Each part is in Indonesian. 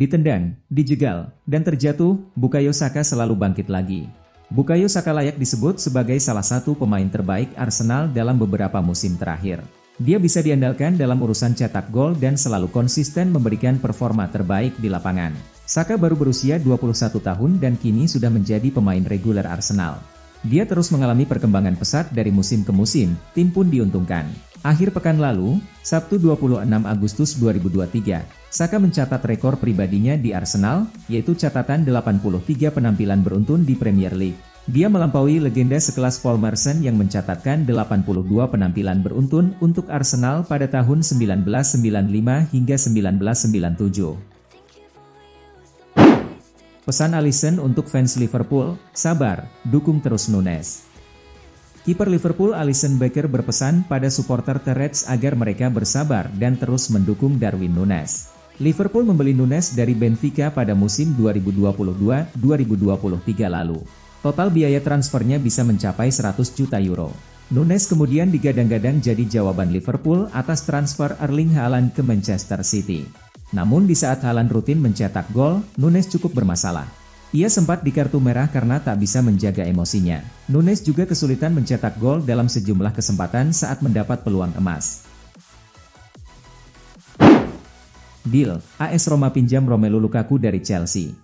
ditendang, dijegal, dan terjatuh, Bukayo Saka selalu bangkit lagi. Bukayo Saka layak disebut sebagai salah satu pemain terbaik Arsenal dalam beberapa musim terakhir. Dia bisa diandalkan dalam urusan cetak gol dan selalu konsisten memberikan performa terbaik di lapangan. Saka baru berusia 21 tahun dan kini sudah menjadi pemain reguler Arsenal. Dia terus mengalami perkembangan pesat dari musim ke musim, tim pun diuntungkan. Akhir pekan lalu, Sabtu 26 Agustus 2023, Saka mencatat rekor pribadinya di Arsenal, yaitu catatan 83 penampilan beruntun di Premier League. Dia melampaui legenda sekelas Paul Merson yang mencatatkan 82 penampilan beruntun untuk Arsenal pada tahun 1995 hingga 1997. Pesan Alisson untuk fans Liverpool, sabar, dukung terus Nunes. Kiper Liverpool Alisson Becker berpesan pada supporter The Reds agar mereka bersabar dan terus mendukung Darwin Nunes. Liverpool membeli Nunes dari Benfica pada musim 2022-2023 lalu. Total biaya transfernya bisa mencapai 100 juta euro. Nunes kemudian digadang-gadang jadi jawaban Liverpool atas transfer Erling Haaland ke Manchester City. Namun di saat Haaland rutin mencetak gol, Nunes cukup bermasalah. Ia sempat di kartu merah karena tak bisa menjaga emosinya. Nunes juga kesulitan mencetak gol dalam sejumlah kesempatan saat mendapat peluang emas. Deal, AS Roma pinjam Romelu Lukaku dari Chelsea.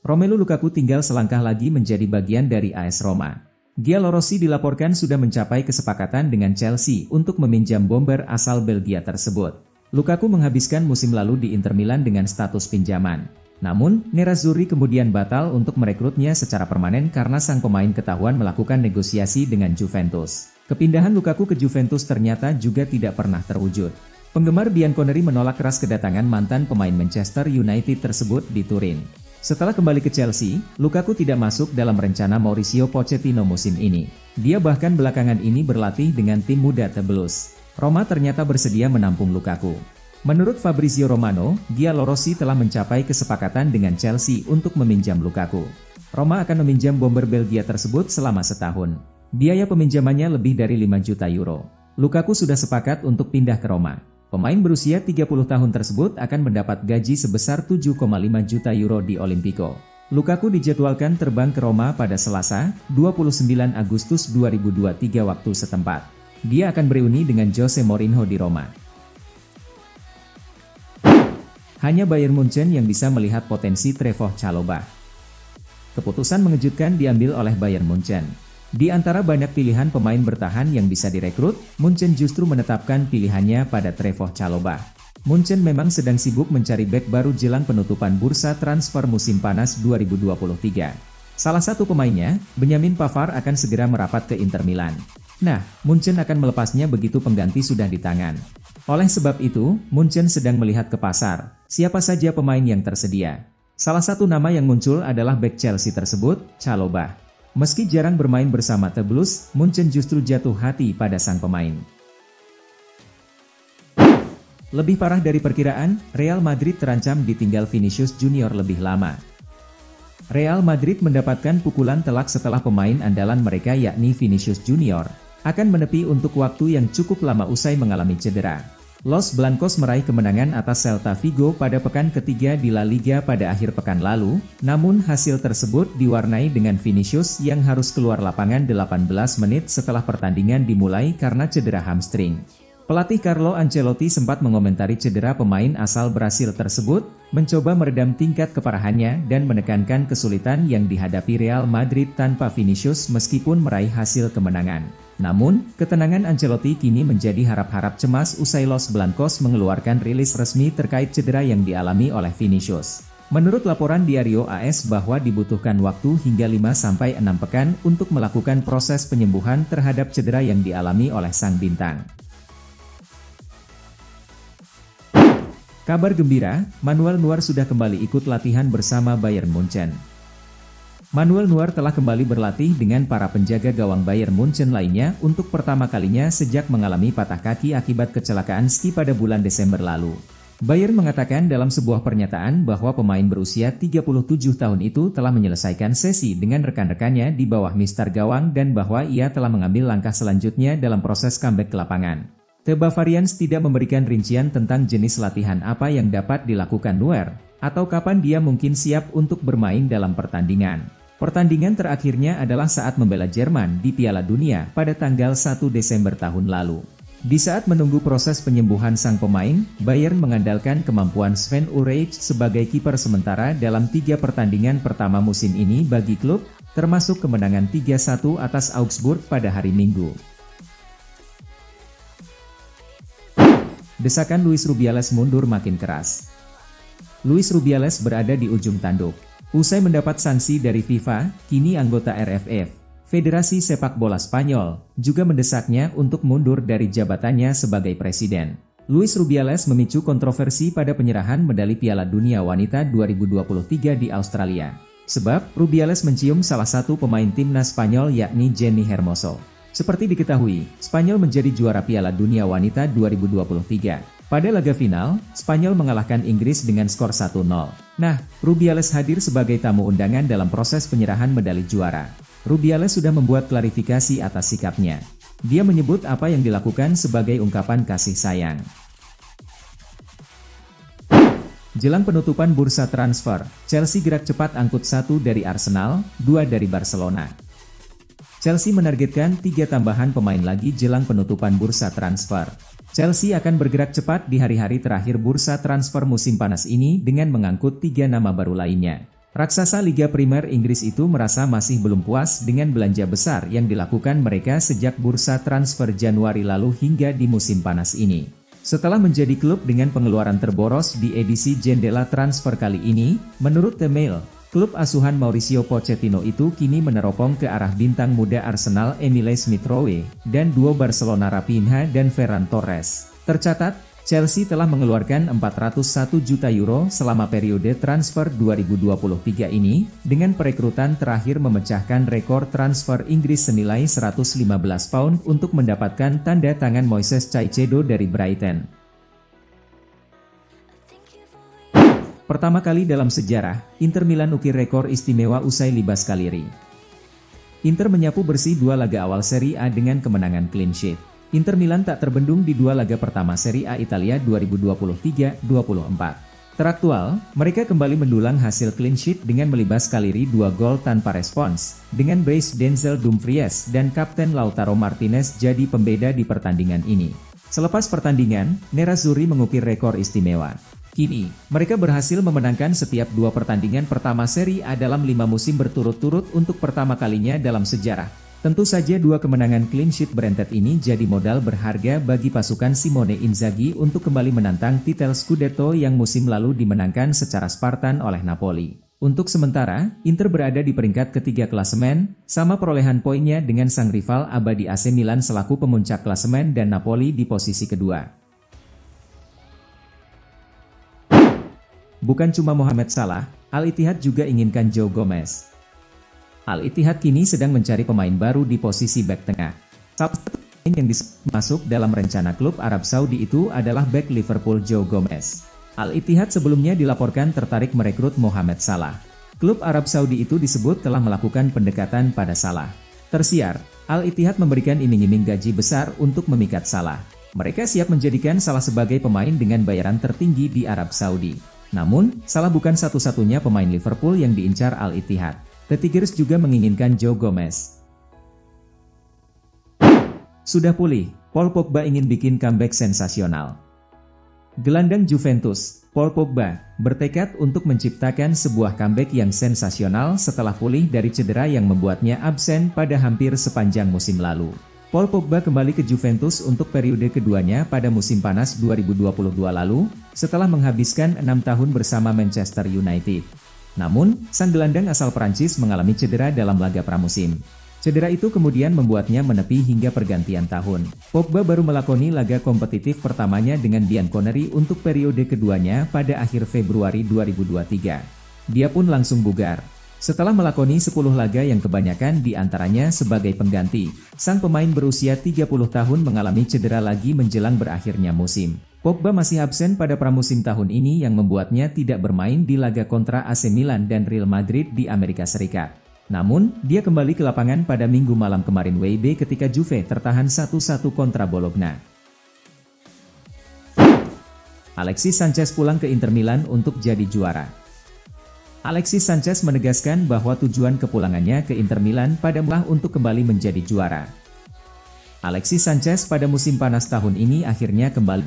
Romelu Lukaku tinggal selangkah lagi menjadi bagian dari AS Roma. Gianluigi Rossi dilaporkan sudah mencapai kesepakatan dengan Chelsea untuk meminjam bomber asal Belgia tersebut. Lukaku menghabiskan musim lalu di Inter Milan dengan status pinjaman. Namun, Nerazzurri kemudian batal untuk merekrutnya secara permanen karena sang pemain ketahuan melakukan negosiasi dengan Juventus. Kepindahan Lukaku ke Juventus ternyata juga tidak pernah terwujud. Penggemar Bianconeri menolak keras kedatangan mantan pemain Manchester United tersebut di Turin. Setelah kembali ke Chelsea, Lukaku tidak masuk dalam rencana Mauricio Pochettino musim ini. Dia bahkan belakangan ini berlatih dengan tim muda The Blues. Roma ternyata bersedia menampung Lukaku. Menurut Fabrizio Romano, Gianluigi Rossi telah mencapai kesepakatan dengan Chelsea untuk meminjam Lukaku. Roma akan meminjam bomber Belgia tersebut selama setahun. Biaya peminjamannya lebih dari 5 juta euro. Lukaku sudah sepakat untuk pindah ke Roma. Pemain berusia 30 tahun tersebut akan mendapat gaji sebesar 7,5 juta euro di Olimpico. Lukaku dijadwalkan terbang ke Roma pada Selasa, 29 Agustus 2023 waktu setempat. Dia akan bereuni dengan Jose Mourinho di Roma. Hanya Bayern Munchen yang bisa melihat potensi Trevoh Chalobah. Keputusan mengejutkan diambil oleh Bayern Munchen. Di antara banyak pilihan pemain bertahan yang bisa direkrut, Munchen justru menetapkan pilihannya pada Trevoh Chalobah. Munchen memang sedang sibuk mencari bek baru jelang penutupan bursa transfer musim panas 2023. Salah satu pemainnya, Benjamin Pavard akan segera merapat ke Inter Milan. Nah, Munchen akan melepasnya begitu pengganti sudah di tangan. Oleh sebab itu, Munchen sedang melihat ke pasar, siapa saja pemain yang tersedia. Salah satu nama yang muncul adalah bek Chelsea tersebut, Chalobah. Meski jarang bermain bersama The Blues, Munchen justru jatuh hati pada sang pemain. Lebih parah dari perkiraan, Real Madrid terancam ditinggal Vinicius Junior lebih lama. Real Madrid mendapatkan pukulan telak setelah pemain andalan mereka yakni Vinicius Junior akan menepi untuk waktu yang cukup lama usai mengalami cedera. Los Blancos meraih kemenangan atas Celta Vigo pada pekan ketiga di La Liga pada akhir pekan lalu, namun hasil tersebut diwarnai dengan Vinicius yang harus keluar lapangan 18 menit setelah pertandingan dimulai karena cedera hamstring. Pelatih Carlo Ancelotti sempat mengomentari cedera pemain asal Brasil tersebut, mencoba meredam tingkat keparahannya dan menekankan kesulitan yang dihadapi Real Madrid tanpa Vinicius meskipun meraih hasil kemenangan. Namun, ketenangan Ancelotti kini menjadi harap-harap cemas usai Los Blancos mengeluarkan rilis resmi terkait cedera yang dialami oleh Vinicius. Menurut laporan Diario AS bahwa dibutuhkan waktu hingga 5-6 pekan untuk melakukan proses penyembuhan terhadap cedera yang dialami oleh sang bintang. Kabar gembira, Manuel Neuer sudah kembali ikut latihan bersama Bayern Munchen. Manuel Neuer telah kembali berlatih dengan para penjaga gawang Bayern Munchen lainnya untuk pertama kalinya sejak mengalami patah kaki akibat kecelakaan ski pada bulan Desember lalu. Bayern mengatakan dalam sebuah pernyataan bahwa pemain berusia 37 tahun itu telah menyelesaikan sesi dengan rekan-rekannya di bawah mister gawang dan bahwa ia telah mengambil langkah selanjutnya dalam proses comeback ke lapangan. The Bavarians tidak memberikan rincian tentang jenis latihan apa yang dapat dilakukan Neuer, atau kapan dia mungkin siap untuk bermain dalam pertandingan. Pertandingan terakhirnya adalah saat membela Jerman di Piala Dunia pada tanggal 1 Desember tahun lalu. Di saat menunggu proses penyembuhan sang pemain, Bayern mengandalkan kemampuan Sven Ulreich sebagai kiper sementara dalam 3 pertandingan pertama musim ini bagi klub, termasuk kemenangan 3-1 atas Augsburg pada hari Minggu. Desakan Luis Rubiales mundur makin keras. Luis Rubiales berada di ujung tanduk. Usai mendapat sanksi dari FIFA, kini anggota RFF, Federasi Sepak Bola Spanyol, juga mendesaknya untuk mundur dari jabatannya sebagai presiden. Luis Rubiales memicu kontroversi pada penyerahan medali Piala Dunia Wanita 2023 di Australia. Sebab, Rubiales mencium salah satu pemain timnas Spanyol yakni Jenny Hermoso. Seperti diketahui, Spanyol menjadi juara Piala Dunia Wanita 2023. Pada laga final, Spanyol mengalahkan Inggris dengan skor 1-0. Nah, Rubiales hadir sebagai tamu undangan dalam proses penyerahan medali juara. Rubiales sudah membuat klarifikasi atas sikapnya. Dia menyebut apa yang dilakukan sebagai ungkapan kasih sayang. Jelang penutupan bursa transfer, Chelsea gerak cepat angkut 1 dari Arsenal, 2 dari Barcelona. Chelsea menargetkan 3 tambahan pemain lagi jelang penutupan bursa transfer. Chelsea akan bergerak cepat di hari-hari terakhir bursa transfer musim panas ini dengan mengangkut 3 nama baru lainnya. Raksasa Liga Primer Inggris itu merasa masih belum puas dengan belanja besar yang dilakukan mereka sejak bursa transfer Januari lalu hingga di musim panas ini. Setelah menjadi klub dengan pengeluaran terboros di edisi jendela transfer kali ini, menurut The Mail, klub asuhan Mauricio Pochettino itu kini meneropong ke arah bintang muda Arsenal Emile Smith-Rowe, dan duo Barcelona Raphinha dan Ferran Torres. Tercatat, Chelsea telah mengeluarkan 401 juta euro selama periode transfer 2023 ini, dengan perekrutan terakhir memecahkan rekor transfer Inggris senilai 115 pound untuk mendapatkan tanda tangan Moises Caicedo dari Brighton. Pertama kali dalam sejarah, Inter Milan ukir rekor istimewa usai libas Cagliari. Inter menyapu bersih 2 laga awal Serie A dengan kemenangan clean sheet. Inter Milan tak terbendung di 2 laga pertama Serie A Italia 2023-24. Teraktual, mereka kembali mendulang hasil clean sheet dengan melibas Cagliari 2 gol tanpa respons, dengan brace Denzel Dumfries dan Kapten Lautaro Martinez jadi pembeda di pertandingan ini. Selepas pertandingan, Nerazzurri mengukir rekor istimewa. Kini, mereka berhasil memenangkan setiap 2 pertandingan pertama Serie A dalam 5 musim berturut-turut untuk pertama kalinya dalam sejarah. Tentu saja 2 kemenangan clean sheet berentet ini jadi modal berharga bagi pasukan Simone Inzaghi untuk kembali menantang titel Scudetto yang musim lalu dimenangkan secara Spartan oleh Napoli. Untuk sementara, Inter berada di peringkat ketiga klasemen, sama perolehan poinnya dengan sang rival abadi AC Milan selaku pemuncak klasemen dan Napoli di posisi kedua. Bukan cuma Mohamed Salah, Al-Ittihad juga inginkan Joe Gomez. Al-Ittihad kini sedang mencari pemain baru di posisi bek tengah. Salah satu pemain yang masuk dalam rencana klub Arab Saudi itu adalah bek Liverpool Joe Gomez. Al-Ittihad sebelumnya dilaporkan tertarik merekrut Mohamed Salah. Klub Arab Saudi itu disebut telah melakukan pendekatan pada Salah. Tersiar, Al-Ittihad memberikan iming-iming gaji besar untuk memikat Salah. Mereka siap menjadikan Salah sebagai pemain dengan bayaran tertinggi di Arab Saudi. Namun, Salah bukan satu-satunya pemain Liverpool yang diincar Al-Ittihad. The Tigers juga menginginkan Joe Gomez. Sudah pulih, Paul Pogba ingin bikin comeback sensasional. Gelandang Juventus, Paul Pogba, bertekad untuk menciptakan sebuah comeback yang sensasional setelah pulih dari cedera yang membuatnya absen pada hampir sepanjang musim lalu. Paul Pogba kembali ke Juventus untuk periode keduanya pada musim panas 2022 lalu, setelah menghabiskan 6 tahun bersama Manchester United. Namun, sang gelandang asal Prancis mengalami cedera dalam laga pramusim. Cedera itu kemudian membuatnya menepi hingga pergantian tahun. Pogba baru melakoni laga kompetitif pertamanya dengan Bianconeri untuk periode keduanya pada akhir Februari 2023. Dia pun langsung bugar. Setelah melakoni 10 laga yang kebanyakan diantaranya sebagai pengganti, sang pemain berusia 30 tahun mengalami cedera lagi menjelang berakhirnya musim. Pogba masih absen pada pramusim tahun ini yang membuatnya tidak bermain di laga kontra AC Milan dan Real Madrid di Amerika Serikat. Namun, dia kembali ke lapangan pada Minggu malam kemarin WIB ketika Juve tertahan 1-1 kontra Bologna. Alexis Sanchez pulang ke Inter Milan untuk jadi juara. Alexis Sanchez menegaskan bahwa tujuan kepulangannya ke Inter Milan adalah untuk kembali menjadi juara. Alexis Sanchez pada musim panas tahun ini akhirnya kembali.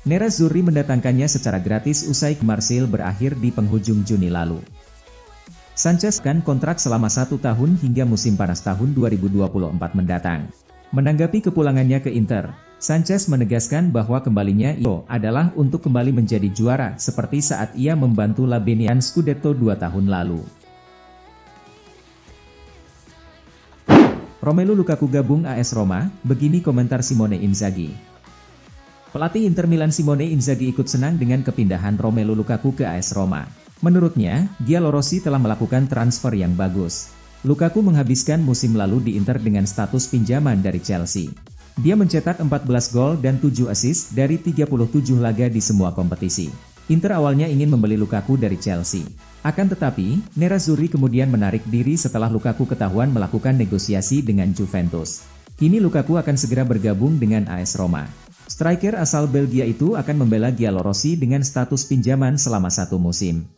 Nerazzurri mendatangkannya secara gratis usai Marseille berakhir di penghujung Juni lalu. Sanchez akan kontrak selama 1 tahun hingga musim panas tahun 2024 mendatang. Menanggapi kepulangannya ke Inter, Sanchez menegaskan bahwa kembalinya itu adalah untuk kembali menjadi juara seperti saat ia membantu Labenian Scudetto 2 tahun lalu. Romelu Lukaku gabung AS Roma, begini komentar Simone Inzaghi. Pelatih Inter Milan Simone Inzaghi ikut senang dengan kepindahan Romelu Lukaku ke AS Roma. Menurutnya, Giallorossi telah melakukan transfer yang bagus. Lukaku menghabiskan musim lalu di Inter dengan status pinjaman dari Chelsea. Dia mencetak 14 gol dan 7 assist dari 37 laga di semua kompetisi. Inter awalnya ingin membeli Lukaku dari Chelsea. Akan tetapi, Nerazzurri kemudian menarik diri setelah Lukaku ketahuan melakukan negosiasi dengan Juventus. Kini Lukaku akan segera bergabung dengan AS Roma. Striker asal Belgia itu akan membela Giallorossi dengan status pinjaman selama 1 musim.